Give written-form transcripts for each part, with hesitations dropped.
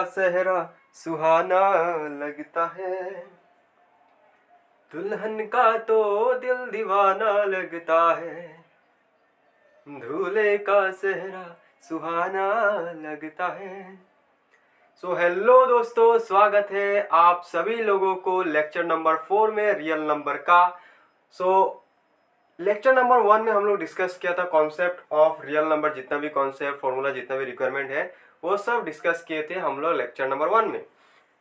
सेहरा सुहाना लगता है, दुल्हन का तो दिल दीवाना लगता है, दूल्हे का सेहरा सुहाना लगता है। हेलो दोस्तों, स्वागत है आप सभी लोगों को लेक्चर नंबर 4 में रियल नंबर का। लेक्चर नंबर 1 में हम लोग डिस्कस किया था कॉन्सेप्ट ऑफ रियल नंबर, जितना भी कॉन्सेप्ट फॉर्मूला जितना भी रिक्वायरमेंट है वो सब डिस्कस किए थे हम लोग लेक्चर नंबर 1 में।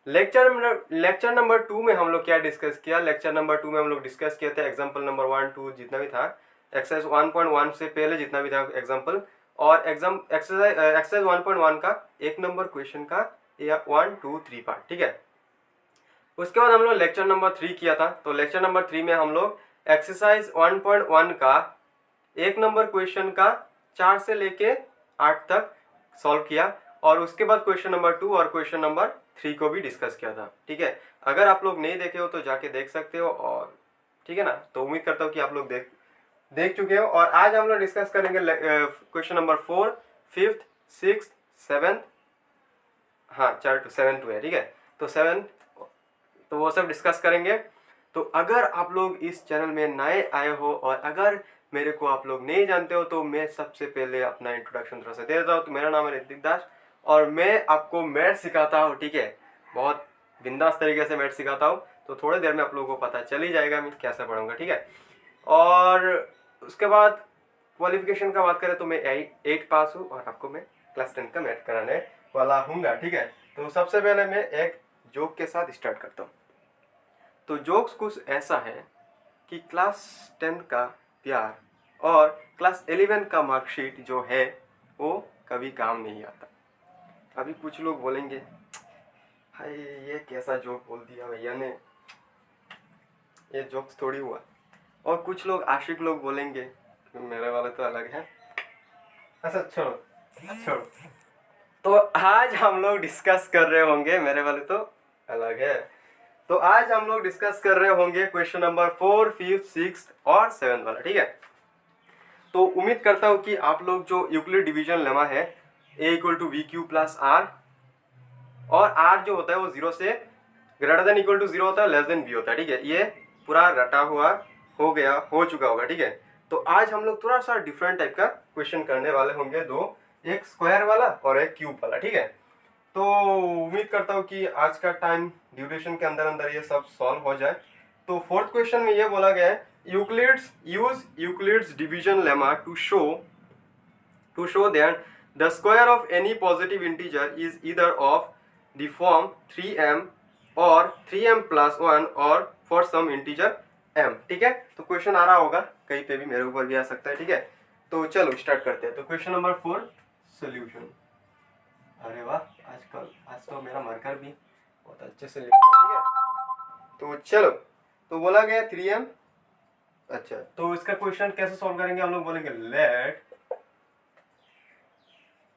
लेक्चर नंबर 2 में हम लोग क्या डिस्कस किया? लेक्चर नंबर 2 में हम लोग डिस्कस किए थे एग्जाम्पल नंबर 1, 2 जितना भी था, एक्सरसाइज 1.1 से पहले जितना भी था एग्जाम्पल, और एक्सरसाइज 1.1 का एक नंबर क्वेश्चन का 1, 2, 3 पार्ट, ठीक है। उसके बाद हम लोग लेक्चर नंबर 3 किया था। तो लेक्चर नंबर 3 में हम लोग एक्सरसाइज 1.1 का एक नंबर क्वेश्चन का 4 से लेके 8 तक सॉल्व किया, और उसके बाद क्वेश्चन नंबर 2 और क्वेश्चन नंबर 3 को भी डिस्कस किया था, ठीक है। अगर आप लोग नहीं देखे हो तो जाके देख सकते हो, और ठीक है ना। तो उम्मीद करता हूँ कि आप लोग देख चुके हो। और आज हम लोग डिस्कस करेंगे question number 4, 5th, 6th, 7th, हाँ 4 to 7 है, ठीक है। तो 7 तो वो सब डिस्कस करेंगे। तो अगर आप लोग इस चैनल में नए आए हो और अगर मेरे को आप लोग नहीं जानते हो तो मैं सबसे पहले अपना इंट्रोडक्शन थोड़ा सा दे देता हूँ। तो मेरा नाम है ऋतिक दास और मैं आपको मैथ सिखाता हूँ, ठीक है। बहुत बिंदास तरीके से मैथ सिखाता हूँ। तो थोड़ी देर में आप लोगों को पता चल ही जाएगा मैं कैसे पढ़ूंगा, ठीक है। और उसके बाद क्वालिफिकेशन का बात करें तो मैं 8 पास हूँ और आपको मैं क्लास 10 का मैथ कराने वाला हूँगा, ठीक है। तो सबसे पहले मैं एक जोक के साथ स्टार्ट करता हूँ। तो जोक्स कुछ ऐसा है कि क्लास 10 का प्यार और क्लास 11 का मार्कशीट जो है वो कभी काम नहीं आता। अभी कुछ लोग बोलेंगे हाय ये कैसा जोक बोल दिया भैया ने, ये जोक्स थोड़ी हुआ। और कुछ लोग आशिक लोग बोलेंगे मेरे वाले तो अलग है। अच्छा छोड़ो। तो आज हम लोग डिस्कस कर रहे होंगे, मेरे वाले तो अलग है। तो आज हम लोग डिस्कस कर रहे होंगे क्वेश्चन नंबर 4, 5th, 6th और 7th वाला, ठीक है। तो उम्मीद करता हूँ कि आप लोग जो यूक्लिड डिवीजन लेमा है a = v³ + r, और r जो होता है वो 0 से ग्रेटर देन इक्वल टू 0 होता है, लेस देन b होता है, ठीक है। ये पूरा रटा हुआ हो चुका होगा, ठीक है। तो आज हम लोग थोड़ा सा डिफरेंट टाइप का क्वेश्चन करने वाले होंगे, दो, एक स्क्वायर वाला और एक क्यूब वाला, ठीक है। तो उम्मीद करता हूँ कि आज का टाइम ड्यूरेशन के अंदर अंदर ये सब सॉल्व हो जाए। तो 4th क्वेश्चन में ये बोला गया है Euclid's division lemma to show that the square of any positive integer is either of the form 3m और 3m + 1 और फॉर सम इंटीजर m, ठीक है। तो क्वेश्चन आ रहा होगा कहीं पे भी, मेरे ऊपर भी आ सकता है, ठीक है। तो चलो स्टार्ट करते हैं। तो क्वेश्चन नंबर 4 सोल्यूशन। अरे वाह, आज तो मेरा मार्कर भी बहुत अच्छे से लिखता है, ठीक है। तो चलो, तो बोला गया 3m। अच्छा, तो इसका क्वेश्चन कैसे सॉल्व करेंगे? हम लोग बोलेंगे let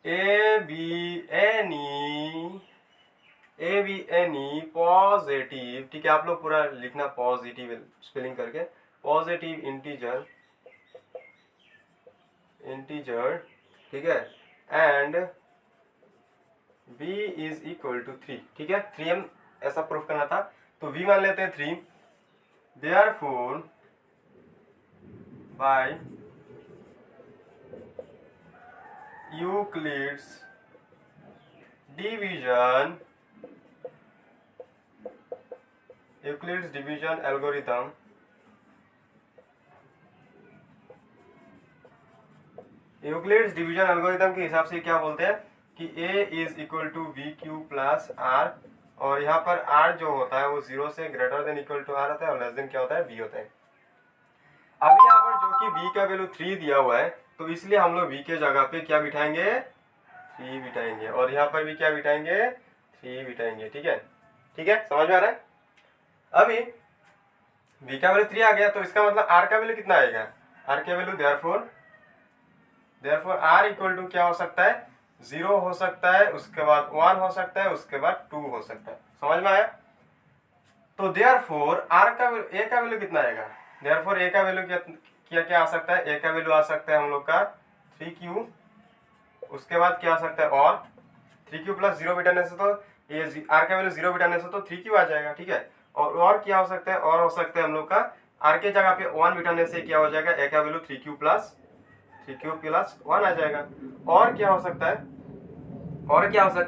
A be any positive, ठीक है। आप लोग पूरा लिखना पॉजिटिव स्पेलिंग करके, पॉजिटिव इंटीजर, ठीक है, एंड b = 3, ठीक है। 3m ऐसा प्रूफ करना था, तो v मान लेते हैं 3। Therefore by Euclid's division algorithm के हिसाब से क्या बोलते हैं कि a = v³ + r, और यहाँ पर r जो होता है वो 0 से greater than equal to r होता है और लेस देन क्या होता है, b होता है। अभी यहाँ पर जो कि v का वैल्यू 3 दिया हुआ है, तो इसलिए हम लोग v के जगह पे क्या बिठाएंगे, 3 बिठाएंगे, और यहाँ पर भी क्या बिठाएंगे, 3 बिठाएंगे, ठीक है। समझ में आ रहा है? अभी v का वैल्यू 3 आ गया, तो इसका मतलब r का वैल्यू कितना आएगा, r का वैल्यू देयरफॉर r = क्या हो सकता है, 0 हो सकता है, उसके बाद 1 हो सकता है, उसके बाद 2 हो सकता है। समझ में आया? तो देयरफॉर r का a का वैल्यू कितना आएगा, देयरफॉर a का वैल्यू क्या आ सकता है, a का वैल्यू आ सकता है हम लोग का 3q, उसके बाद क्या आ सकता है, और 3q + 0 बिठाने से तो ये आर का वैल्यू 0 बिठाने से तो 3q आ जाएगा, ठीक है। और क्या हो सकता है, और हो सकता है हम लोग का आर के जगह पे 1 बिठाने से क्या हो जाएगा, ए का वैल्यू 3q प्लस 1 आ जाएगा। और क्या हो सकता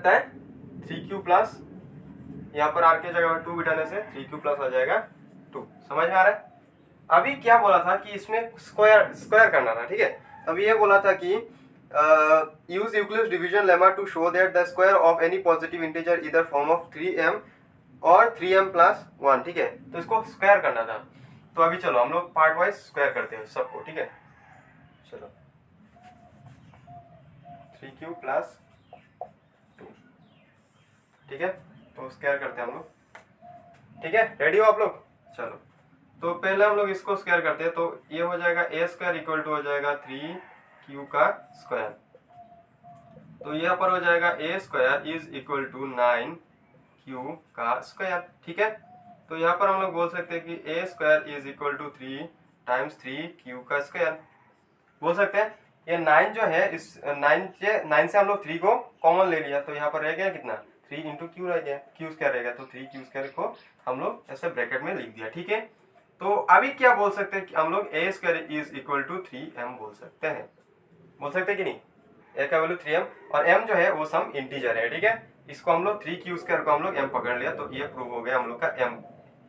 है, 3q प्लस, यहाँ पर आर के जगह 2 बिठाने से 3q प्लस आ जाएगा 2। समझ में आ रहा है। अभी क्या बोला था कि इसमें स्क्वायर करना था, ठीक है। अभी ये बोला था कि use Euclid's division lemma to show that the square of any positive integer either form of 3m और 3m प्लस 1, ठीक है। तो इसको स्क्वायर करना था। तो अभी चलो हम लोग पार्ट वाइज स्क्वायर करते हैं सबको, ठीक है। चलो 3q प्लस 2, ठीक है। तो स्क्वायर करते हैं हम लोग, ठीक है। रेडी हो आप लोग। चलो तो पहले हम लोग इसको स्क्वायर करते हैं। तो ये हो जाएगा ए स्क्वायर इक्वल टू हो जाएगा 3q का स्क्वायर। तो यहाँ पर हो जाएगा a square is equal to 9q का स्क्वायर, ठीक है। तो यहाँ पर हम लोग बोल सकते हैं कि a square is equal to 3 times 3q का स्क्वायर बोल सकते हैं। ये 9 जो है, इस 9 से हम लोग 3 को कॉमन ले लिया, तो यहाँ पर रह गया कितना, 3 इंटू क्यू रह गया, क्यू स्क्वायर रहेगा। तो 3q स्क्वायर को हम लोग ऐसे ब्रैकेट में लिख दिया, ठीक है। तो अभी क्या बोल सकते हैं कि हम लोग a square is equal to 3m बोल सकते हैं कि नहीं। ए का वैल्यू 3m और m जो है वो सम इंटीजर है, ठीक है। इसको हम लोग 3q स्क्वायर को हम लोग m पकड़ लिया, तो ये प्रूव हो गया हम लोग का m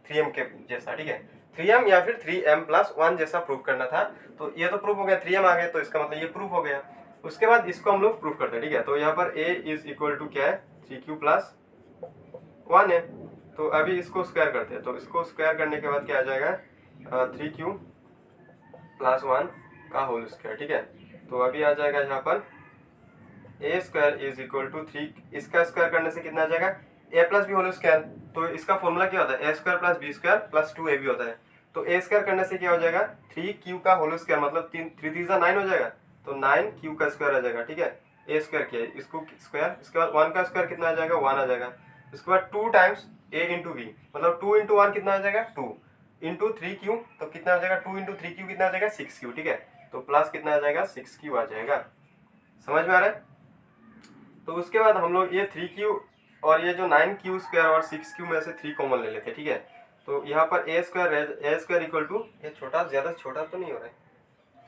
3m के जैसा, ठीक है। 3m या फिर 3m प्लस 1 जैसा प्रूव करना था, तो ये तो प्रूव हो गया, 3m आ गया, तो इसका मतलब ये प्रूव हो गया। उसके बाद इसको हम लोग प्रूव करते हैं, ठीक है। तो यहाँ पर a इज इक्वल टू क्या है, 3q प्लस 1 है। तो अभी इसको स्क्वायर करते हैं। तो इसको स्क्वायर करने के बाद क्या आ जाएगा, 3q प्लस 1 का होल स्क्वायर, ठीक है। तो अभी आ जाएगा यहाँ पर a square is equal to 3, इसका स्क्वायर करने से कितना आ जाएगा, a plus B whole square. तो इसका फॉर्मूला क्या होता है, a square plus B square plus 2ab होता है। तो ए स्क्वायर करने से क्या हो जाएगा, 3q का होल स्क्वायर, मतलब 3 3 9 हो जाएगा, तो 9q का स्क्वायर आ जाएगा, ठीक है। ए स्क्वायर किया, इसको स्क्वायर, इसके बाद 1 का स्क्वायर कितना आ जाएगा, 1 आ जाएगा। उसके बाद 2 टाइम्स a इंटू बी, मतलब 2 इंटू 1 कितना आ जाएगा, 2 इंटू 3q, तो कितना आ जाएगा, 2 इंटू 3q कितना आ जाएगा, 6q, ठीक है। तो प्लस कितना आ जाएगा, 6q आ जाएगा। समझ में आ रहा है। तो उसके बाद हम लोग ये 3q और ये जो 9q स्क्वायर और 6q में से 3 कॉमन ले लेते हैं, ठीक है। तो यहाँ पर ए स्क्वायर इक्वल टू, ये छोटा, ज्यादा छोटा तो नहीं हो रहा है,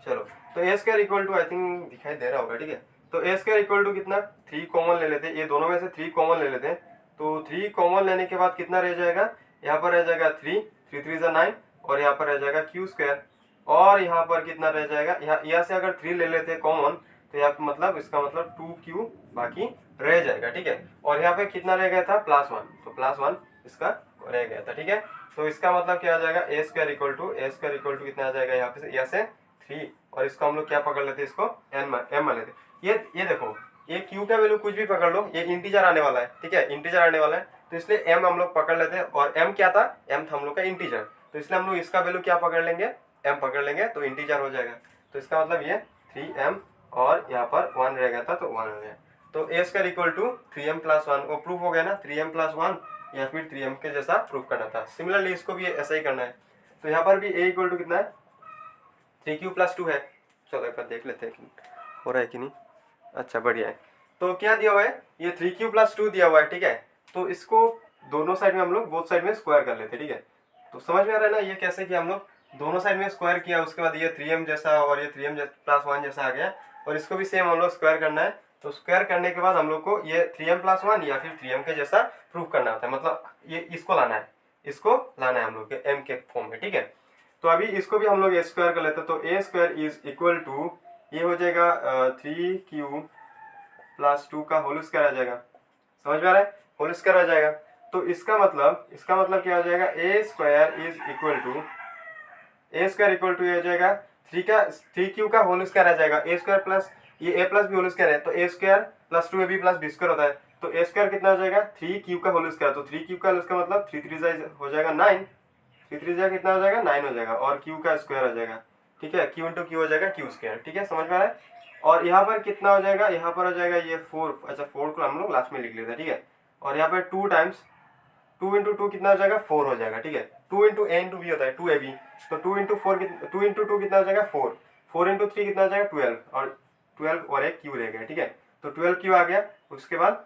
चलो। तो a square equal to, I think दिखाई दे रहा होगा, ठीक है। तो ए स्क्वायर इक्वल टू कितना, 3 कॉमन ले लेते हैं, ये दोनों में से 3 कॉमन ले लेते हैं। तो 3 कॉमन लेने के बाद कितना रह जाएगा, यहाँ पर रह जाएगा 3 3 9, और यहाँ पर रह जाएगा q स्क्वायर, और यहाँ पर कितना रह जाएगा, यहाँ से अगर 3 ले लेते हैं कॉमन, तो यहाँ मतलब इसका मतलब 2q बाकी रह जाएगा, ठीक है। और यहाँ पे कितना रह गया था, +1, तो +1 इसका रह गया था, ठीक है। तो इसका मतलब क्या आ जाएगा, ए स्क्वायर इक्वल टू कितना आ जाएगा, यहाँ से 3, और इसको हम लोग क्या पकड़ लेते हैं, इसको m मान लेते हैं। ये देखो, ये q का वैल्यू कुछ भी पकड़ लो, ये इंटीजर आने वाला है, ठीक है, इंटीजर आने वाला है, तो इसलिए m हम लोग पकड़ लेते हैं। और m क्या था, m था हम लोग का इंटीजर, तो इसलिए हम लोग इसका वैल्यू क्या पकड़ लेंगे, m पकड़ लेंगे, तो इंटीजर हो जाएगा। तो इसका मतलब ये 3m और यहाँ पर 1 रह गया था, तो 1 हो गया। तो a square equal to 3m plus 1, वो प्रूफ हो गया ना, 3m प्लस 1 या फिर 3m के जैसा प्रूफ करना था। सिमिलरली इसको भी ऐसा ही करना है। तो यहाँ पर भी a इक्वल टू कितना है, 3q प्लस 2 है। चलो एक बार देख लेते हैं कि हो रहा है कि नहीं। अच्छा बढ़िया है। तो क्या दिया हुआ है, ये 3q प्लस 2 दिया हुआ है, ठीक है। तो इसको दोनों साइड में हम लोग बोथ साइड में स्क्वायर कर लेते हैं, ठीक है। तो समझ में आ रहा है ना, ये कैसे किया हम लोग, दोनों साइड में स्क्वायर किया, उसके बाद ये 3m जैसा और ये 3m प्लस 1 जैसा आ गया, और इसको भी सेम हम लोग स्क्वायर करना है। तो स्क्वायर करने के बाद हम लोग को ये 3m प्लस 1 या फिर 3m के जैसा प्रूफ करना होता है, मतलब ये इसको लाना है हम लोग के m के फॉर्म में, ठीक है। तो अभी इसको भी हम लोग स्क्वायर कर लेते हैं। तो a square is equal to, ये हो जाएगा 3q प्लस 2 का होल स्क्वायर आ जाएगा। समझ में आ रहा है, होल स्क्वायर आ जाएगा। तो इसका मतलब क्या हो जाएगा, a square is equal to, ये हो जाएगा 3q का होल स्क्वायर आ जाएगा। ए स्क्वायर प्लस ये a plus B whole square है, तो a square plus 2ab plus B square होता है। तो ए स्क्वायर कितना हो जाएगा, 3q का होल स्क्वायर। तो 3q का होल स्क्वायर मतलब 3 3 हो जाएगा 9, 3 3 कितना हो जाएगा, 9 हो जाएगा, और q का स्क्वायर हो जाएगा, ठीक है। q इंटू क्यू हो जाएगा q स्क्वायर, ठीक है। समझ में आ रहा है। और यहाँ पर कितना हो जाएगा, यहाँ पर हो जाएगा ये 4, अच्छा 4 को हम लोग लास्ट में लिख लेते हैं, ठीक है। और यहाँ पर 2 टाइम्स 2 इंटू 2 कितना हो जाएगा, 4 हो जाएगा, ठीक है। 2 इंटू a इंटू बी होता है 2ab, तो 2 इंटू 2 कितना हो जाएगा, 4 इंटू 3 कितना हो जाएगा, 12, और 12 और एक क्यू रह गया, ठीक है। तो 12q आ गया। उसके बाद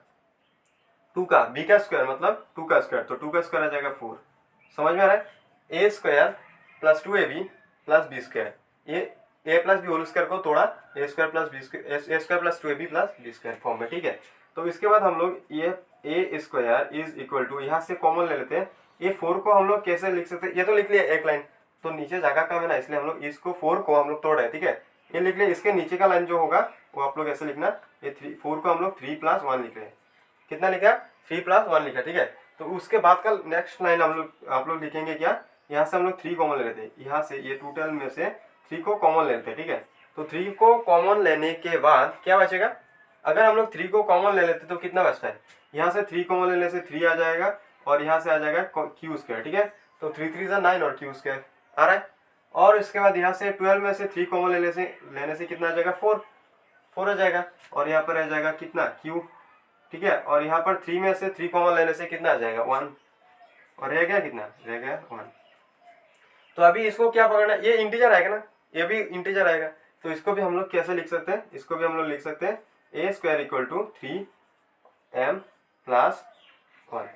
2 का, b का स्क्वायर मतलब 2 का स्क्वायर, तो 2 का स्क्वायर आ जाएगा 4। समझ में आ रहा है? a square plus 2ab plus B square, ये a plus B whole square को तोड़ा a square plus B square, a square plus 2ab plus B square form में, ठीक है। तो इसके बाद हम लोग ये a square is equal to, यहाँ से कॉमन ले लेते हैं, ये 4 को हम लोग कैसे लिख सकते हैं, ये तो लिख लिया एक लाइन, तो नीचे जगह कम है ना, इसलिए हम लोग इसको 4 को हम लोग तोड़ रहे हैं, ठीक है। ये लिख लिया, इसके नीचे का लाइन जो होगा वो आप लोग ऐसे लिखना, ये 4 को हम लोग 3 प्लस 1 लिख रहे हैं। कितना लिखा? 3 प्लस 1 लिखा, ठीक है। तो उसके बाद का नेक्स्ट लाइन आप लोग लिखेंगे क्या, यहाँ से हम लोग 3 कॉमन ले लेते हैं, यहाँ से ये टोटल में से 3 को कॉमन ले लेते हैं, ठीक है। तो 3 को कॉमन लेने के बाद क्या बचेगा, अगर हम लोग 3 को कॉमन ले लेते तो कितना बचता है, यहाँ से 3 कॉमन लेने से 3 आ जाएगा और यहाँ से आ जाएगा क्यू स्क्वायर, ठीक है। तो 3 3 9 और क्यू स्क्वायर आ रहा है। और इसके बाद यहाँ से 12 में से 3 कॉमन लेने से कितना आ जाएगा, 4 आ जाएगा, और यहाँ पर आ जाएगा कितना, क्यू, ठीक है। और यहाँ पर 3 में से 3 कॉमन लेने से कितना आ जाएगा, 1, और रह गया कितना, रह गया 1। तो अभी इसको क्या पकड़ना, ये इंटीजर आएगा ना, ये भी इंटीजर आएगा, तो इसको भी हम लोग कैसे लिख सकते हैं, इसको भी हम लोग लिख सकते हैं a square equal to 3m plus 1।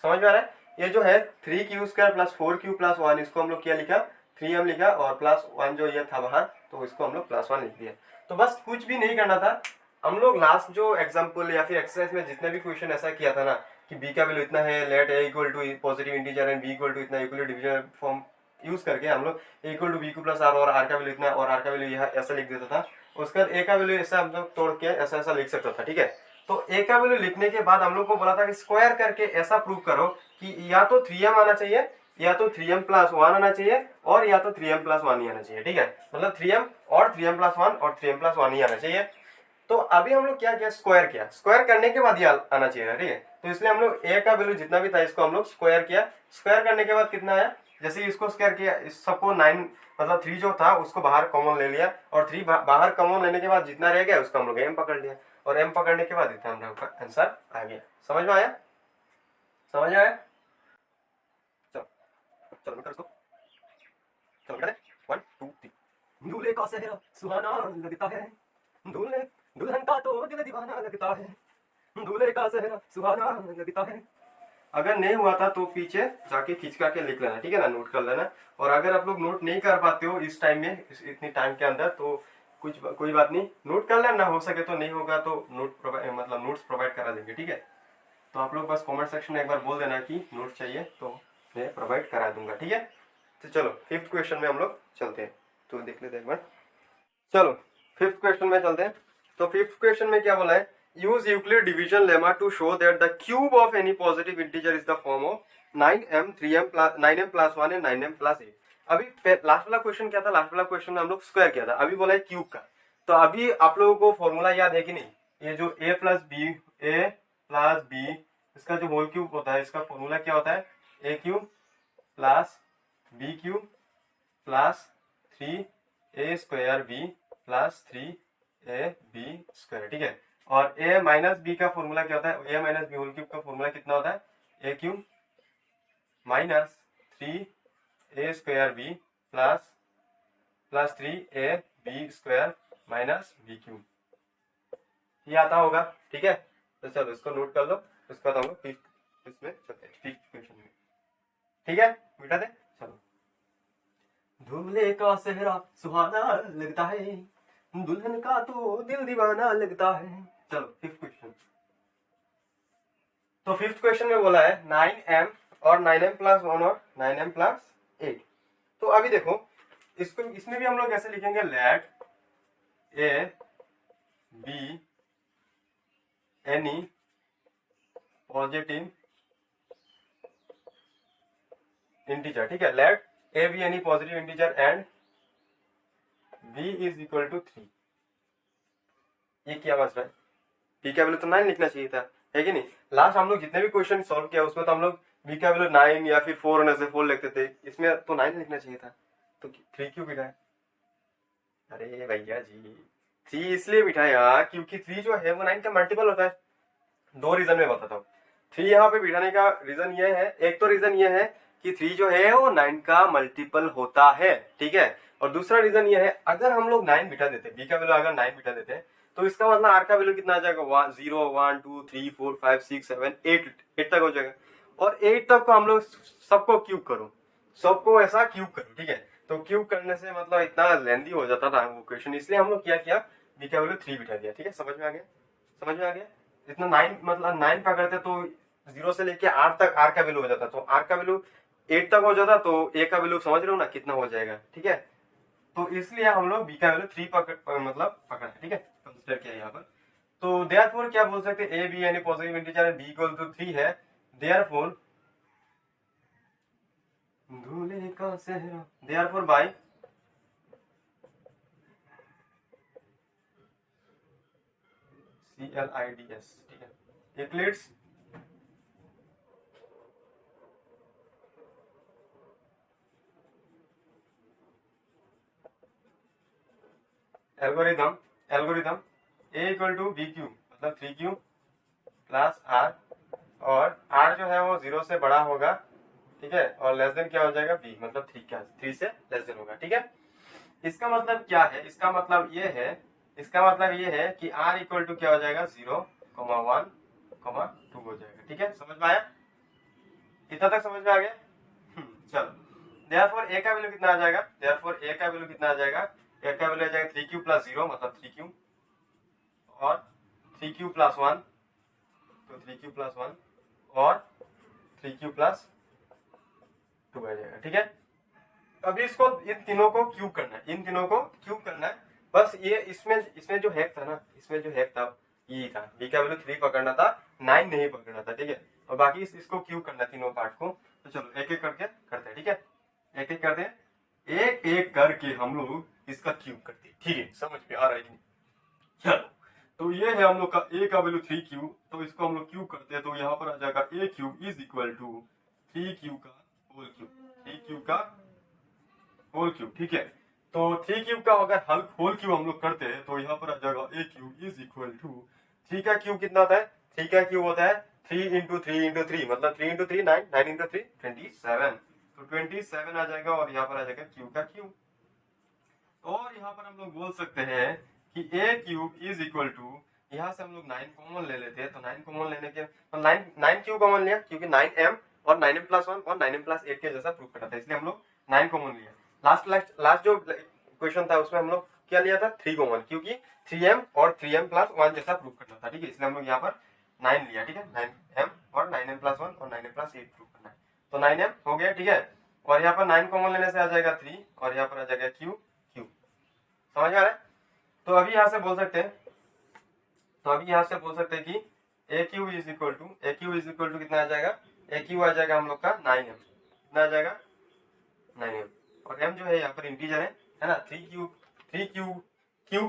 समझ में आ रहा है? ये जो है 3q square plus 4q plus 1, इसको हम लोग क्या लिखा, 3m लिखा, और प्लस 1 जो ये था बाहर, तो इसको हम लोग प्लस 1 लिख दिया। तो बस कुछ भी नहीं करना था, हम लोग लास्ट जो एग्जाम्पल या फिर एक्सरसाइज में जितने भी क्वेश्चन ऐसा किया था ना कि b का वैल्यू इतना है, let a equal to positive integer and b equal to इतना, इक्वल डिवीजन फॉर्म यूज करके हम लोग a इक्वल टू b क्यू प्लस r और r का वैल्यू इतना और r का वैल्यू यहाँ ऐसा लिख देता था। उसके बाद a का वैल्यू ऐसा हम लोग तोड़ के ऐसा ऐसा लिख सकता था, ठीक है। तो a का वैल्यू लिखने के बाद हम लोग को बोला था कि स्क्वायर करके ऐसा प्रूव करो कि या तो 3m आना चाहिए, या तो 3m प्लस 1 आना चाहिए, और या तो 3m प्लस 1 ही आना चाहिए, ठीक है। मतलब 3m और 3m प्लस 1 और 3m प्लस 1 ही आना चाहिए। तो अभी हम लोग क्या किया, स्क्वायर किया, स्क्वायर करने के बाद ये आना चाहिए, ठीक है। तो इसलिए हम लोग a का वैल्यू जितना भी था इसको हम लोग स्क्वायर किया, स्क्वायर करने के बाद कितना आया, जैसे इसको स्क्वायर किया, इस सबको 9 मतलब 3 जो था उसको बाहर कॉमन ले लिया, और 3 बाहर कॉमन लेने के बाद जितना रह गया उसको हम लोग m पकड़ लिया, और m पकड़ने के बाद इतना हम लोग का आंसर आ गया। समझ में आया? समझ में आया? चलो चलो बेटा इसको, चलो बेटा 1 2 3। दूल्हे का सेहरा सुहाना लगता है, दूल्हे दुल्हन का तो दिल दीवाना लगता है, दूल्हे का सेहरा सुहाना लगता है। अगर नहीं हुआ था तो पीछे जाके खींच करके लिख लेना, ठीक है ना, नोट कर लेना। और अगर आप लोग नोट नहीं कर पाते हो इस टाइम में, इतनी टाइम के अंदर, तो कोई बात नहीं, नोट कर लेना, हो सके तो, नहीं होगा तो मतलब नोट्स प्रोवाइड करा देंगे, ठीक है। तो आप लोग बस कमेंट सेक्शन में एक बार बोल देना कि नोट चाहिए तो मैं प्रोवाइड करा दूंगा, ठीक है। तो चलो 5th क्वेश्चन में हम लोग चलते हैं, तो देख लेते हैं एक बार। चलो 5th क्वेश्चन में चलते हैं। तो 5th क्वेश्चन में क्या बोला है, use Euclid division lemma to show that the cube of any positive integer is the form of 9m 3m plus 9m plus 1 and 9m plus 8। अभी लास्ट वाला क्वेश्चन क्या था, लास्ट वाला क्वेश्चन में हम लोग स्क्वायर किया था, अभी बोला है क्यूब का। तो अभी आप लोगों को फॉर्मूला याद है कि नहीं, ये जो a प्लस बी इसका जो होल क्यूब होता है, इसका फॉर्मूला क्या होता है, a cube plus B cube plus 3a square b plus 3ab square, ठीक है। और a माइनस बी का फॉर्मूला क्या होता है, a minus B whole cube का फॉर्मूला कितना होता है, a cube minus 3a square b plus 3ab square minus b cube, ये आता होगा, ठीक है। तो चलो इसको नोट कर लो, उसके बाद हम लोग इसमें चलते हैं 5th क्वेश्चन में, ठीक है। मिटा दे, चलो। दूल्हे का सेहरा सुहाना लगता है, दुल्हन का तो दिल दीवाना लगता है। चलो 5th क्वेश्चन। तो 5th क्वेश्चन में बोला है 9m और 9m प्लस 1 और 9m प्लस 8। तो अभी देखो इसको, इसमें भी हम लोग ऐसे लिखेंगे, let a be any positive integer, ठीक है। Let a be any positive integer and b is equal to 3। ये क्या मसला है, b का वैल्यू तो 9 लिखना चाहिए था, है कि नहीं। लास्ट हम लोग जितने भी क्वेश्चन सॉल्व किया उसमें तो हम लोग b का वैल्यू 9 या फिर 4 होने से 4 लिखते थे, इसमें तो 9 लिखना चाहिए था, तो 3 क्यों बिठाया? अरे भैया जी 3 इसलिए बिठाया क्योंकि 3 जो है वो 9 का मल्टीपल होता है। 2 रीजन में बताता हूँ। 3 यहाँ पे बिठाने का रीजन ये है, एक तो रीजन ये है कि 3 जो है वो 9 का मल्टीपल होता है, ठीक है। और दूसरा रीजन ये है, अगर हम लोग 9 बिठा देते, b का वैल्यू अगर 9 बिठा देते तो इसका मतलब आर का वैल्यू कितना आ जाएगा, 0 1 2 3 4 5 6 7 8 तक हो जाएगा। और 8 तक को हम लोग सबको क्यूब करो, सबको ऐसा क्यूब करो, ठीक है। तो क्यूब करने से मतलब इतना लेंदी हो जाता था वो क्वेश्चन, इसलिए हम लोग क्या किया, बी का वैल्यू 3 बिठा दिया, ठीक है। समझ में आ गया, समझ में आ गया। इतना 9 मतलब 9 पकड़ते तो 0 से लेके 8 तक आर का वैल्यू हो जाता, तो आर का वैल्यू 8 तक हो जाता, तो ए का वैल्यू समझ रहे हो ना कितना हो जाएगा, ठीक है। तो इसलिए हम लोग बी का वैल्यू 3 मतलब पकड़ा, ठीक है, कंसीडर किया यहाँ पर। तो देयरफॉर क्या बोल सकते हैं, ए बी यानी पॉजिटिव इंटीजर है, बी इक्वल टू 3 है, देयरफॉर धूले का सहरा, देयरफॉर बाय CLIDS, ठीक है, Euclid's algorithm, algorithm A equal to B Q मतलब 3Q प्लस आर, और आर जो है वो 0 से बड़ा होगा, ठीक है, और लेस देन क्या हो जाएगा, बी मतलब 3 से लेस देन होगा, ठीक है। इसका मतलब क्या है, इसका मतलब ये है, इसका मतलब ये है कि r इक्वल टू क्या हो जाएगा, 0 1 2 हो जाएगा, ठीक है। समझ में आया, इतना तक समझ में आ गया। चलो, देयरफॉर ए का वैल्यू कितना आ जाएगा, देयरफॉर ए का वैल्यू कितना आ जाएगा, ए का वैल्यू आ जाएगा 3Q प्लस 0 मतलब 3Q, और 3Q प्लस 1 तो 3Q प्लस 1 और 3Q प्लस 2 आ जाएगा, ठीक है। अभी इसको इन तीनों को क्यूब करना है, इन तीनों को क्यूब करना है। बस ये इसमें इसमें जो हैक था ना, इसमें जो हैक था ये था, बी का वैल्यू 3 पकड़ना था, 9 नहीं पकड़ना था, ठीक है। और बाकी इसको क्यूब करना है तीनों पार्ट को। तो चलो एक एक करके करते हैं, ठीक है, एक एक करते हैं, एक एक करके हम लोग इसका क्यूब करते हैं, ठीक है। समझ में आ रहा है कि नहीं, चलो। तो ये है हम लोग का ए का वैल्यू 3Q, तो इसको हम लोग क्यूब करते हैं, तो यहाँ पर आ जाएगा a cube is equal to 3Q का होल क्यूब, 3Q का होल क्यूब, ठीक है। तो 3Q का अगर होल क्यूब हम लोग करते हैं, तो यहाँ पर आ जाएगा a cube is equal to 3 का क्यूब कितना होता है, 3 का क्यूब होता है 3 इंटू 3 इंटू 3 मतलब 3 इंटू 3 9, 9 इंटू 3 27, तो 27 आ जाएगा, और यहाँ पर आ जाएगा क्यूब का क्यूब। और यहाँ पर हम लोग बोल सकते हैं कि ए क्यूब इज इक्वल टू, यहाँ से हम लोग 9 कॉमन ले लेते हैं, तो 9 कॉमन लेने के तो 9 क्यों कॉमन लिया, क्योंकि 9m और 9m प्लस 1 और 9m प्लस 8 के जैसा प्रूफ करना था, इसलिए हम लोग 9 कॉमन लिया। लास्ट जो क्वेश्चन था उसमें हम लोग क्या लिया था, 3 कॉमन, क्योंकि 3m और 3m प्लस 1 जैसा प्रूफ करना था, ठीक है, इसलिए हम लोग यहाँ पर 9 लिया, ठीक है, 9m और 9m प्लस 1 और 9m प्लस 8 प्रूफ करना है, तो 9m हो गया, ठीक है। और यहाँ पर 9 कॉमन लेने से आ जाएगा 3, और यहाँ पर आ जाएगा क्यू, समझ में आ रहा है। तो अभी यहाँ से बोल सकते हैं, तो अभी यहाँ से बोल सकते हैं कि ए क्यू इज इक्वल टू कितना आ जाएगा, ए क्यू आ जाएगा हम लोग का 9m, कितना आ जाएगा 9m, और m जो है यहाँ पर इंटीजर है ना, 3Q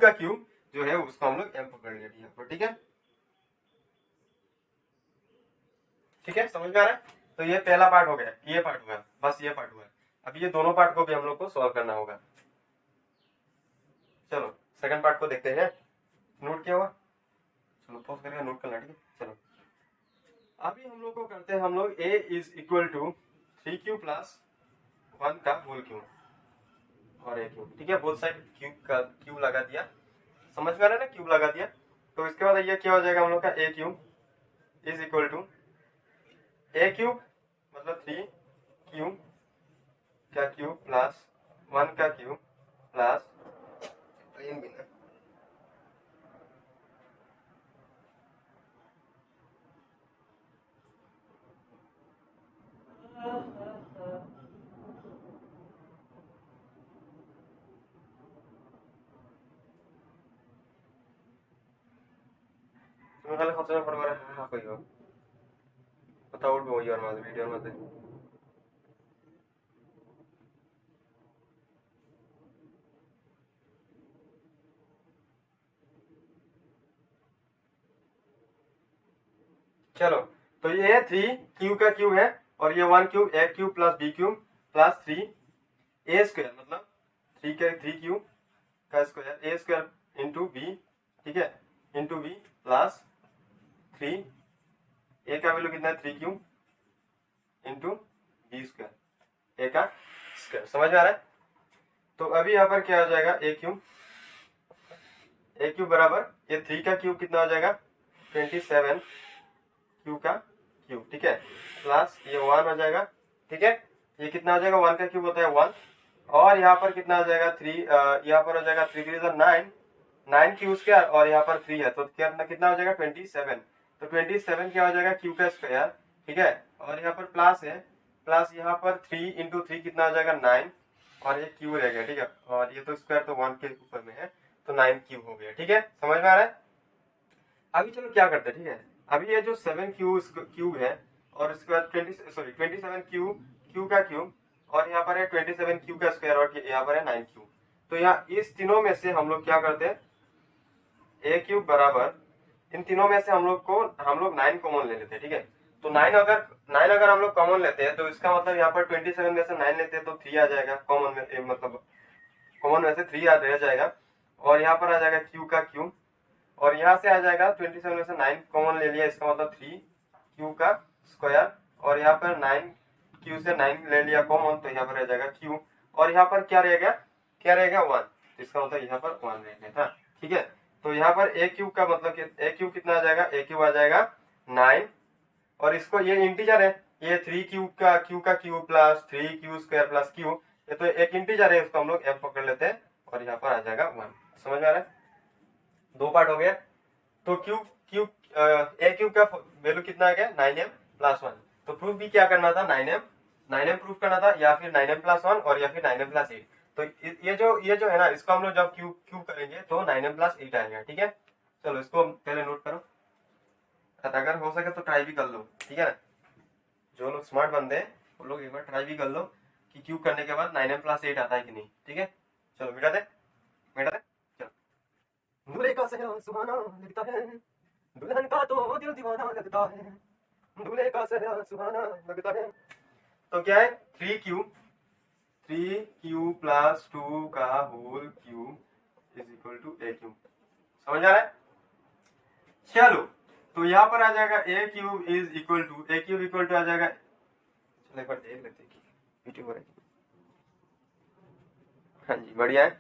का क्यूब जो है उसको हम लोग m पकड़ लिया यहाँ पर, ठीक है, ठीक है, समझ में आ रहा है। तो ये पहला पार्ट हो गया, ये पार्ट हुआ, बस ये पार्ट हुआ। अभी ये दोनों पार्ट को भी हम लोग को सॉल्व करना होगा। चलो सेकंड पार्ट को देखते हैं, नोट किया हुआ, चलो पॉज करके नोट करना, ठीक है। चलो अभी हम लोग को करते हैं, हम लोग a is equal to 3Q plus 1 का होल क्यूब और a क्यूब, ठीक है, बोथ साइड क्यूब लगा दिया, समझ में आ रहा है ना, क्यूब लगा दिया। तो इसके बाद ये क्या हो जाएगा हम लोग का a cube is equal to a cube मतलब 3Q का क्यूब प्लस 1 का क्यूब प्लस तुम्हें खाली खतरा पड़ रहा है, हाँ कोई हो बताओ वो यार मार वीडियो में दे। चलो तो ये 3Q का क्यूब है, और ये 1 cube a cube plus B cube plus 3 a square मतलब 3Q का square a square into b, ठीक है, इंटू बी प्लस 3 ए का वैल्यू कितना है 3Q इंटू बी स्क्वायर, ए का स्क्वायर, समझ में आ रहा है। तो अभी यहाँ पर क्या हो जाएगा, ए ए क्यूब बराबर ये 3 का क्यूब कितना हो जाएगा 27 क्यू का क्यूब, ठीक है, प्लस ये 1 हो जाएगा, ठीक है, ये कितना हो जाएगा 1 का क्यूब होता है 1, और यहाँ पर कितना हो जाएगा 3, यहाँ पर हो जाएगा 3 3 9, 9 क्यू स्क्वायर, और यहाँ पर 3 है तो कितना हो जाएगा 27, तो 27 क्या हो जाएगा क्यू का स्क्वायर, ठीक है, और यहाँ पर प्लस है, प्लस यहाँ पर 3 इंटू 3 कितना हो जाएगा 9, और ये क्यू रह गया, ठीक है, और ये तो स्क्वायर तो 1 के ऊपर में है तो 9 क्यू हो गया, ठीक है, समझ में आ रहा है। अभी चलो क्या करते हैं, ठीक है, अभी ये जो 7 क्यूब है और उसके बाद 27 क्यू का क्यूब, और यहाँ पर है 27 क्यू का स्क्वायर, और यहाँ पर है 9 क्यू, तो यहाँ इस तीनों में से हम लोग क्या करते हैं ए क्यूब बराबर, इन तीनों में से हम लोग 9 कॉमन ले लेते हैं, ठीक है, तो 9 अगर हम लोग कॉमन लेते हैं तो इसका मतलब यहाँ पर 27 में से 9 लेते हैं तो 3 आ जाएगा कॉमन में, मतलब कॉमन में से 3 रह जाएगा, और यहाँ पर आ जाएगा क्यू का क्यूब, और यहाँ से आ जाएगा 27 में से 9 कॉमन ले लिया, इसका मतलब 3 क्यू का स्क्वायर, और यहाँ पर 9 क्यू से 9 ले लिया कॉमन तो यहाँ पर रह जाएगा क्यू, और यहाँ पर क्या रहेगा 1, तो इसका मतलब यहाँ पर 1 रहना था, ठीक है, तो यहाँ पर ए क्यूब का मतलब ए क्यूब कितना आ जाएगा, ए क्यूब आ जाएगा 9, और इसको ये इंटीजर है, ये 3 क्यू का cube plus 3 Q square plus Q, ये तो एक इंटीजर है, इसको हम लोग एम पकड़ लेते हैं, और यहाँ पर आ जाएगा 1, समझ में आ रहा है, दो पार्ट हो गया, तो ए क्यूब का वैल्यू कितना आ गया 9m प्लस 1, तो प्रूफ भी क्या करना था 9m प्रूफ करना था, या फिर 9m प्लस 1 और या फिर 9m प्लस 8, तो ये जो है ना, इसको हम लोग जब क्यूब करेंगे तो 9m प्लस 8 आएगा, ठीक है, चलो इसको पहले नोट करो, अगर हो सके तो ट्राई भी कर लो, ठीक है ना, जो लोग स्मार्ट बनते हैं वो लोग एक बार ट्राई भी कर लो कि क्यूब करने के बाद 9m प्लस 8 आता है कि नहीं, ठीक है, चलो मिटा दे चलो। दूल्हे का सहरा सुहाना लगता है, दुल्हन का तो दिल दीवाना लगता है, दूल्हे का सहरा सुहाना लगता है, तो क्या है 3 प्लस 2 का whole cube is equal to A cube, समझ आ रहा है, चलो तो यहाँ पर आ जाएगा ए क्यूब इक्वल टू आ जाएगा, चलो एक बार देख लेते हैं वीडियो हो रही है, हाँ जी बढ़िया है,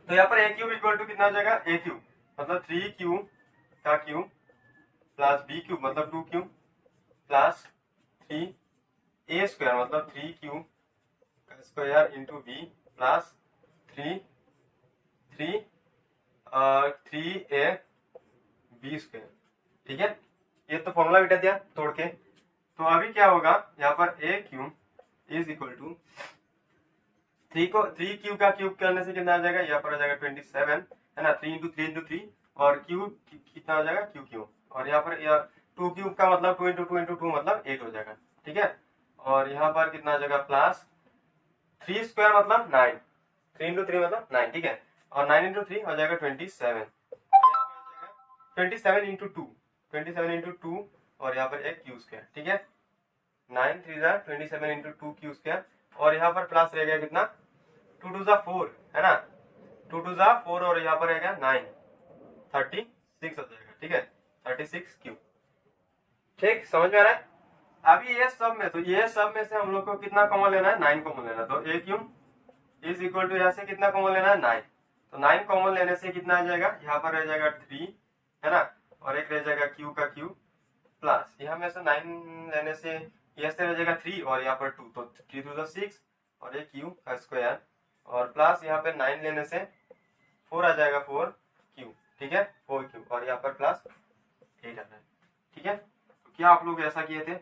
तो यहाँ पर ए क्यूब इक्वल टू कितना हो जाएगा ए क्यूब मतलब 3 क्यूब का क्यूब प्लस बी क्यूब मतलब 2 क्यूब प्लस 3 ए स्क्वायर मतलब 3 क्यूब का square into B plus 3 A B square, ठीक है, ये तो फॉर्मूला बिठा दिया तोड़ के, तो अभी क्या होगा यहाँ पर a cube is equal to 3 Q का क्यूब करने से कितना आ जाएगा, यहाँ पर आ जाएगा 27 है ना, 3 इंटू 3 और क्यूब कितना हो जाएगा क्यू, और यहाँ पर 2 क्यूब का मतलब 2 इंटू 2 मतलब 8 हो जाएगा, ठीक है, और यहाँ पर कितना आ जाएगा प्लस 3 स्क्वायर मतलब 9, 3 इंटू 3 मतलब 9, ठीक है, और 9 इंटू 3 हो जाएगा 27, 27 इंटू 2 और यहाँ पर एक क्यू स्क्वायर, ठीक है, 9 3 27 इंटू 2 क्यू स्क्वायर, और यहाँ पर प्लस रह गया कितना 2 2 4 है ना, 2 2 4 और यहाँ पर रहेगा 9 36 हो जाएगा, ठीक है, 36 क्यूब, ठीक, समझ में आ रहा है। अभी ये सब में से हम लोग को कितना कॉमन लेना है 9 कॉमन लेना, तो ए क्यूब इज इक्वल टू यहाँ से कितना कॉमन लेना है 9, तो 9 कॉमन लेने से कितना आ जाएगा, यहाँ पर रह जाएगा 3 है ना, और एक रह जाएगा क्यू का क्यूब प्लस यहाँ में से 9 लेने से यहाँ से रह जाएगा 3 और यहाँ पर 2, तो 3 2 6 और एक क्यू का स्क्वायर, और प्लस यहाँ पे 9 लेने से 4 आ जाएगा 4 क्यू, ठीक है, 4 क्यू, और यहाँ पर प्लस 8 आता है, ठीक है, तो क्या आप लोग ऐसा किए थे,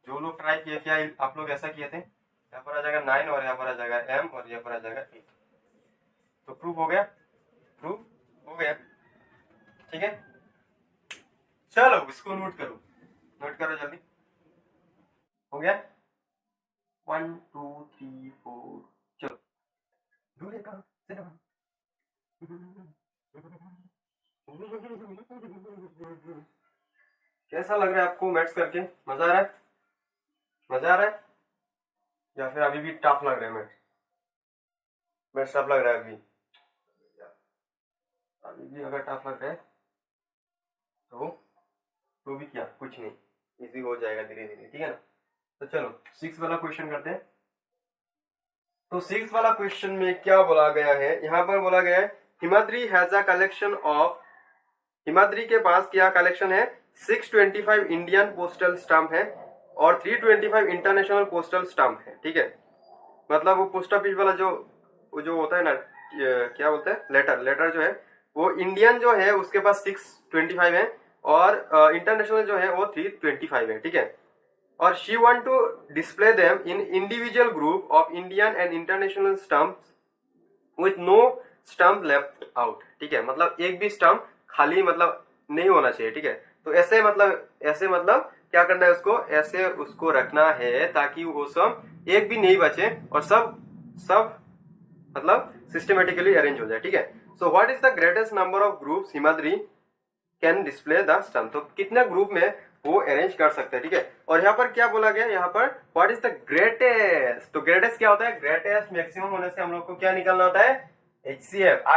जो लोग ट्राई किए क्या आप लोग ऐसा किए थे, यहाँ पर आ जाएगा 9 और यहाँ पर आ जाएगा m और यहाँ पर आ जाएगा 8, तो प्रूफ हो गया, ठीक है, चलो इसको नोट करो जल्दी, हो गया 1 2 3 4, चलो दूल्हे का सेहरा कैसा लग रहा है आपको मैथ्स करके, मजा आ रहा है या फिर अभी भी टफ लग रहा है, मैथ्स टफ लग रहा है अभी भी अगर टफ लग रहा है तो भी क्या कुछ नहीं, इजी हो जाएगा धीरे धीरे, ठीक है ना, तो चलो 6 वाला क्वेश्चन करते हैं। तो 6 वाला क्वेश्चन में क्या बोला गया है, यहाँ पर बोला गया है Himadri has a collection of, Himadri के पास क्या कलेक्शन है, 625 इंडियन पोस्टल स्टाम्प है और 325 इंटरनेशनल पोस्टल स्टाम्प है। ठीक है, मतलब वो पोस्ट ऑफिस वाला जो होता है ना, क्या बोलते हैं, लेटर जो है वो इंडियन जो है उसके पास 625 है और इंटरनेशनल जो है वो 325 है। ठीक है, और she want to display them in individual group of Indian and international stamps with no stamp left out. ठीक है, मतलब एक भी स्टम्प खाली मतलब नहीं होना चाहिए। ठीक है, तो ऐसे मतलब क्या करना है, उसको ऐसे उसको रखना है ताकि वो सब एक भी नहीं बचे और सब मतलब सिस्टमेटिकली अरेंज हो जाए। ठीक है, so what is the greatest number of groups Himadri can display the stump, तो कितने ग्रुप में वो अरेंज कर सकते हैं। ठीक है, और यहाँ पर क्या बोला गया, यहाँ पर व्हाट इज द ग्रेटेस्ट, तो ग्रेटेस्ट क्या होता है, ग्रेटेस्ट मैक्सिमम होने से हम लोग को क्या निकालना होता है, HCF।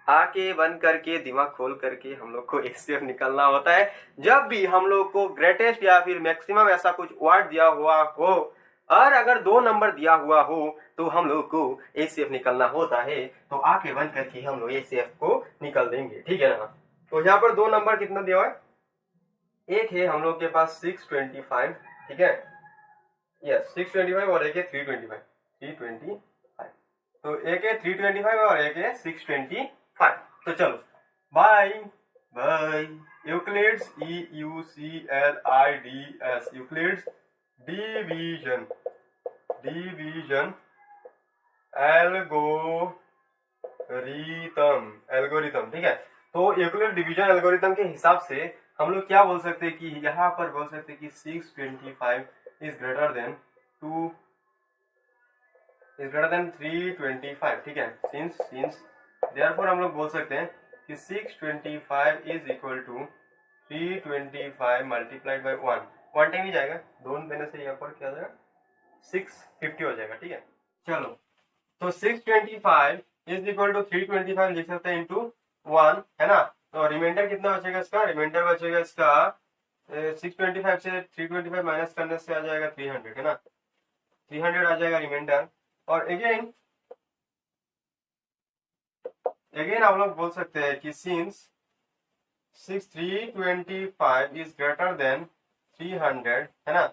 आके बंद करके दिमाग खोल करके हम लोग को HCF निकालना होता है जब भी हम लोग को ग्रेटेस्ट या फिर मैक्सिमम ऐसा कुछ वर्ड दिया हुआ हो और अगर 2 नंबर दिया हुआ हो तो हम लोग को HCF निकालना होता है। तो आके बंद करके हम लोग HCF को निकाल देंगे। ठीक है ना, तो यहाँ पर 2 नंबर कितना दिया हुआ है, एक है हम लोग के पास 625। ठीक है, यस 625 और एक है 325। तो एक है 325 और एक है 625। तो चलो bye bye. Euclid's EUCLIDS, Euclid's division algorithm. ठीक है, तो यूक्लिड डिवीजन एल्गोरिथम के हिसाब से हम लोग क्या बोल सकते हैं कि यहाँ पर बोल सकते हैं कि 625 इज ग्रेटर देन 325। ठीक है, सिंस देयरफॉर हम लोग बोल सकते हैं कि 625 is equal to 325 multiplied by 1 time ही जाएगा, दोनों देने से यहाँ पर क्या हो जाएगा 650 हो जाएगा। ठीक है, चलो तो 625 इज इक्वल टू 325 लिख सकते हैं इंटू 1, है ना, तो रिमाइंडर कितना बचेगा इसका, रिमाइंडर बचेगा इसका 625 से 325 माइनस करने से आ जाएगा 300, है ना, 300 आ जाएगा रिमाइंडर। और अगेन आप लोग बोल सकते हैं कि सिंस 325 इज ग्रेटर देन 300, है ना,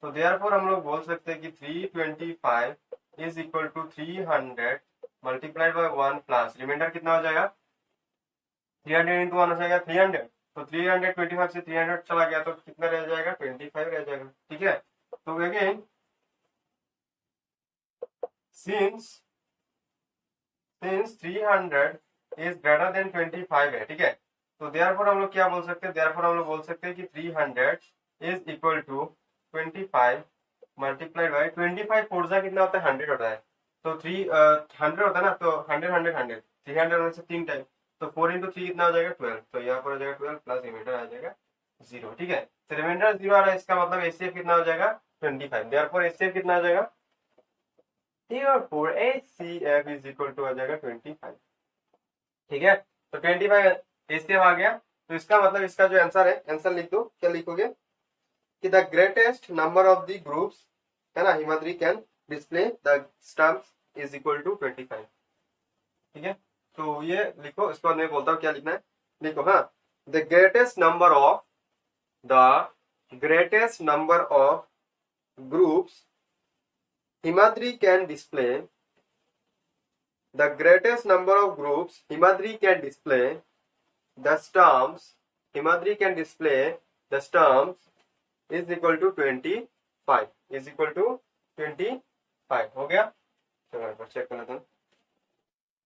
तो देयरफॉर हम लोग बोल सकते हैं कि 325 is equal to 300 multiplied by 1 plus remainder कितना हो जाएगा, 300 इंटू 1 हो जाएगा 300, तो 325 से 300 चला गया तो कितना रह जाएगा, 25 रह जाएगा। ठीक है, तो again since 300 is greater than 25 है। ठीक है, तो देयरफॉर हम लोग क्या बोल सकते हैं, देयरफॉर हम लोग बोल सकते हैं कि 300 is equal to 25 multiplied by 25 फोर्जा कितना होता है, 100 होता है, तो 100 होता है ना, तो 100 300 होने से 3 टाइम, तो 4 इंटू 3 कितना हो जाएगा 12, तो यहाँ पर हो जाएगा 12 प्लस रिमाइंडर आ जाएगा 0। ठीक है, तो रिमाइंडर 0 आ रहा है, इसका मतलब HCF कितना हो जाएगा 25, देयरफॉर HCF कितना आ जाएगा, therefore HCF is equal to आ जाएगा 25। ठीक है, तो 25 HCF आ गया, तो इसका मतलब इसका जो आंसर है, आंसर लिख दो, क्या लिखोगे कि the greatest number of the groups, है ना, Himadri can display the stamps is equal to 25। ठीक है, तो ये लिखो, इसको मैं बोलता हूँ क्या लिखना है, लिखो, हाँ, the greatest number of groups Himadri can display, the greatest number of groups Himadri can display the stamps, Himadri can display the stamps is equal to 25, is equal to 25। हो गया, चलो एक बार चेक कर लेते हैं,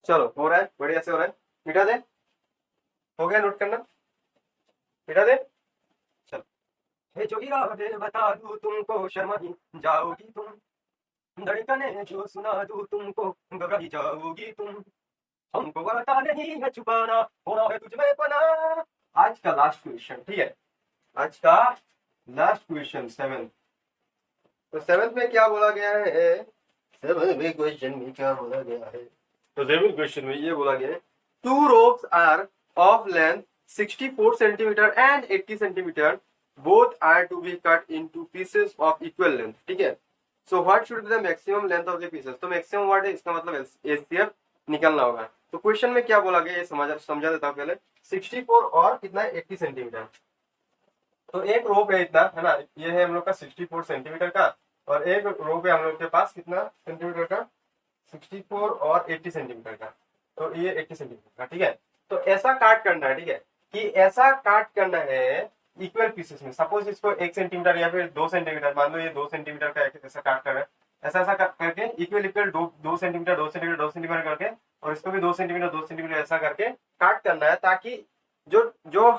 चलो हो रहा है, बढ़िया से हो रहा है, मिटा दे, हो गया, नोट करना, मिटा दे, चलो। हे जोगिरा दे बता दूं तुमको, शर्मा ही जाओगी तुम, धड़कने जो सुना दूं तुमको, घबरा ही जाओगी तुम, हमको आता नहीं है छुपाना, होना है तुझमें पना। आज का लास्ट क्वेश्चन, ठीक है, आज का लास्ट क्वेश्चन 7th। तो 7th में क्या बोला गया है, 7th क्वेश्चन में क्या बोला गया है, तो 7th क्वेश्चन में ये बोला गया है, 2 ropes are of length 64 centimeter and 80 centimeter, both are to be cut into pieces of equal length। ठीक है, so what should be the maximum length of the pieces, तो maximum वर्ड है, इसका मतलब HCF निकालना होगा। तो क्वेश्चन में क्या बोला गया ये समझा देता हूँ पहले। 64 और कितना है 80 सेंटीमीटर। तो एक रोप है इतना है ना, ये है हम लोग का 64 सेंटीमीटर का, और एक रोप है हम लोग के पास कितना सेंटीमीटर का 64 और 80 सेंटीमीटर का। तो ये 80 सेंटीमीटर का, ठीक है। तो ऐसा काट करना है, ठीक है, कि ऐसा काट करना है इक्वल पीसेस में। सपोज इसको 1 सेंटीमीटर या फिर 2 सेंटीमीटर, मान लो ये 2 सेंटीमीटर का ऐसा काट कर रहा है, ऐसा ऐसा करके equal equal 2 centimetre 2 centimetre 2 centimetre करके, और इसको भी 2 सेंटीमीटर 2 सेंटीमीटर ऐसा करके काट करना है, ताकि जो जो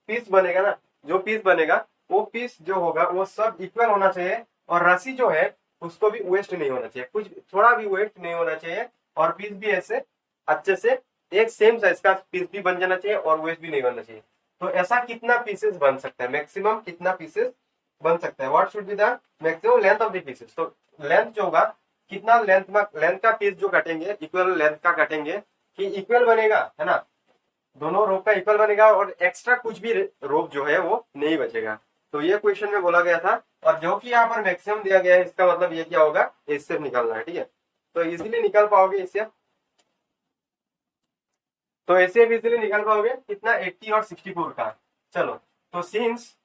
पीस बनेगा ना, जो पीस बनेगा वो पीस जो होगा वो सब इक्वल होना चाहिए, और रस्सी जो है उसको भी वेस्ट नहीं होना चाहिए, कुछ थोड़ा भी वेस्ट नहीं होना चाहिए, और पीस भी ऐसे अच्छे से एक सेम साइज का पीस भी बन जाना चाहिए और वेस्ट भी नहीं बनना चाहिए। तो ऐसा कितना पीसेस बन सकता है, मैक्सिमम कितना पीसेस बन सकता है, what should be the maximum length of the pieces. तो लेंथ जो होगा कितना लेंथ का पीस जो काटेंगे इक्वल लेंथ का काटेंगे, कि इक्वल बनेगा है ना, दोनों रोप का इक्वल बनेगा, और एक्स्ट्रा कुछ भी रोप जो है वो नहीं बचेगा। तो ये क्वेश्चन में बोला गया था, और जो कि यहाँ पर मैक्सिमम दिया गया है इसका मतलब ये क्या होगा, इससे निकालना है, ठीक है। तो इजीली निकाल पाओगे इससे, तो ऐसे भी इजीली निकाल पाओगे कितना 80 और 64 का। चलो, तो सिंस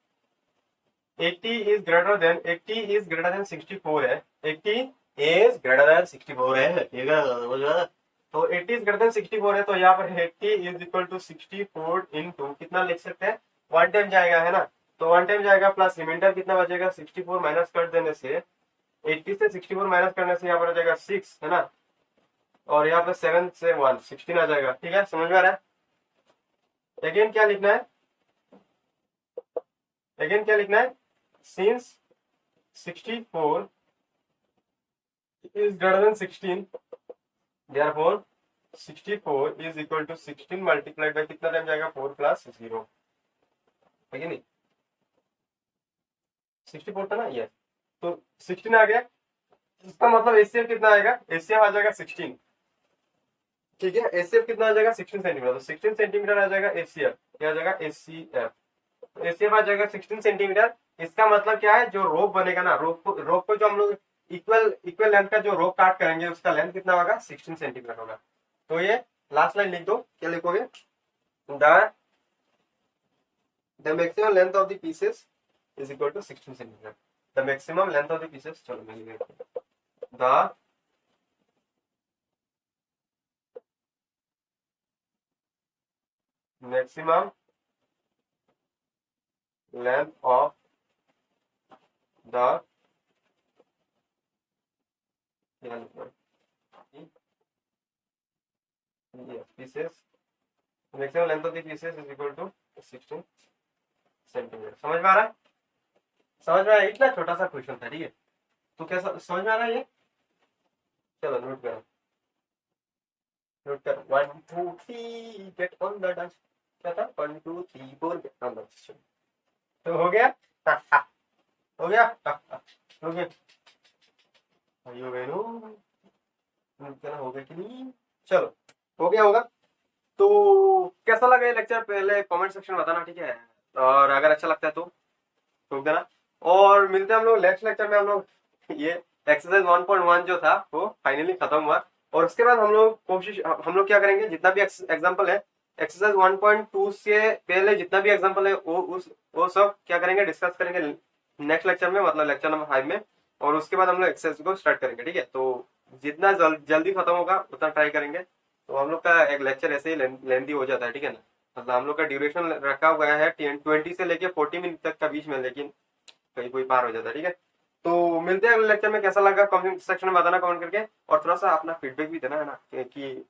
80 इज ग्रेटर देन 64 है, 80 इज ग्रेटर देन 64 है, ठीक है। तो 80 इज ग्रेटर देन 64 है, तो यहाँ पर 80 इज इक्वल टू 64 इंटू कितना लिख सकते हैं, 1 टाइम जाएगा है ना, तो 1 टाइम जाएगा, प्लस रिमाइंडर कितना बचेगा 64 माइनस कर देने से, 80 से 64 माइनस करने से यहाँ पर आ जाएगा 6 है ना, और यहाँ पे 7 से 1 16 आ जाएगा, ठीक है, समझ में आ रहा है। अगेन क्या लिखना है, अगेन क्या लिखना है, since 64 is greater than 16, therefore 64 is equal to 16 multiplied by कितना टाइम जाएगा 4 प्लस 0, है कि नहीं, 64 था ना, यस। तो 16 आ गया, इसका मतलब एचसीएफ कितना आएगा, एचसीएफ आ जाएगा 16, ठीक है। एचसीएफ कितना आ जाएगा 16 सेंटीमीटर, तो 16 सेंटीमीटर आ जाएगा एचसीएफ, क्या आ जाएगा एचसीएफ, एचसीएफ आ जाएगा 16 सेंटीमीटर। इसका मतलब क्या है, जो रोप बनेगा ना, रोप को जो हम लोग इक्वल लेंथ का जो रोप काट करेंगे उसका लेंथ कितना होगा 16 सेंटीमीटर होगा। तो ये लास्ट लाइन लिख दो, क्या लिखोगे, the maximum length of the pieces is equal to 16 centimetre, the maximum length of the pieces, चलो मैं लिख देता हूं, the maximum length of the pieces, maximum length of the pieces is equal to 16 centimetre. समझ में आ रहा है, समझ में आ रहा है, इतना छोटा सा क्वेश्चन था, ठीक है। तो कैसा समझ में आ रहा है ये, चलो नोट करो, नोट कर 1 2 3 गेट ऑन द डांस, क्या था 1 2 3 4 गेट ऑन द डांस, तो हो गया हो गया हो गया, भाइयों बहनों हो गया कि नहीं, चलो हो गया होगा। तो कैसा लगा ये लेक्चर पहले कमेंट सेक्शन में बताना, ठीक है, और अगर अच्छा लगता है तो ठोक देना, और मिलते हैं हम लोग नेक्स्ट लेक्चर में। हम लोग ये एक्सरसाइज 1.1 जो था वो फाइनली खत्म हुआ, और उसके बाद हम लोग क्या करेंगे, जितना भी एग्जाम्पल है एक्सरसाइज 1.2 से पहले जितना भी एग्जाम्पल है वो सब क्या करेंगे, डिस्कस करेंगे नेक्स्ट लेक्चर में, मतलब लेक्चर नंबर 5 में, और उसके बाद हम लोग एक्सरसाइज को स्टार्ट करेंगे, ठीक है। तो जितना जल्दी खत्म होगा उतना ट्राई करेंगे। तो हम लोग का एक लेक्चर ऐसे ही लेंथी हो जाता है, ठीक है ना, मतलब हम लोग का ड्यूरेशन रखा हुआ है 20 से लेके 40 मिनट तक का बीच में, लेकिन कहीं कोई पार हो जाता है, ठीक है। तो मिलते हैं अगले लेक्चर में, कैसा लगा कमेंट सेक्शन में बताना कमेंट करके, और थोड़ा सा अपना फीडबैक भी देना है ना, कि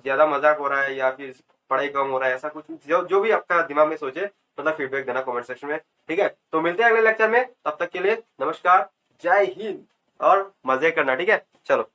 ज्यादा मजाक हो रहा है या फिर पढ़ाई कम हो रहा है, ऐसा कुछ जो भी आपका दिमाग में सोचे, मतलब फीडबैक देना कमेंट सेक्शन में, ठीक है। तो मिलते हैं अगले लेक्चर में, तब तक के लिए नमस्कार, जय हिंद, और मजे करना, ठीक है, चलो।